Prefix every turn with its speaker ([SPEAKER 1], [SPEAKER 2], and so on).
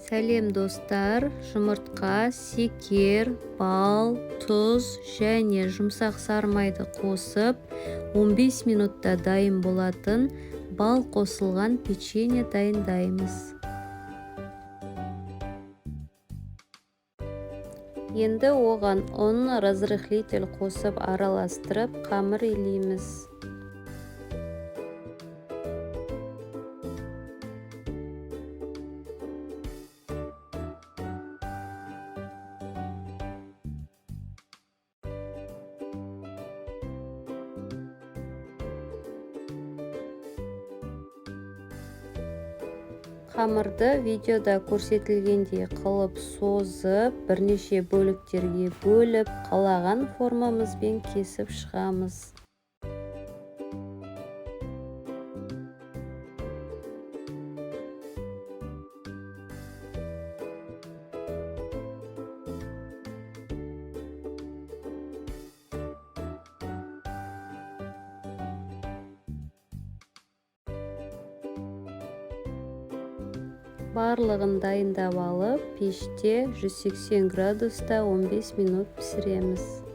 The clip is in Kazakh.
[SPEAKER 1] Сәлем достар, жұмыртқа, секер, бал, тұз және жұмсақ сары майды қосып 15 минутта дайын болатын бал қосылған печенье дайындаймыз. Енді оған ұн, разрыхлитель қосып араластырып қамыр илейміз. Қамырды видеода көрсетілгендей қылып созып, бірнеше бөліктерге бөліп, қалаған формамызбен кесіп шығамыз. Барлығын дайындап алып, пеште 180 градуста 15 минут пісіреміз.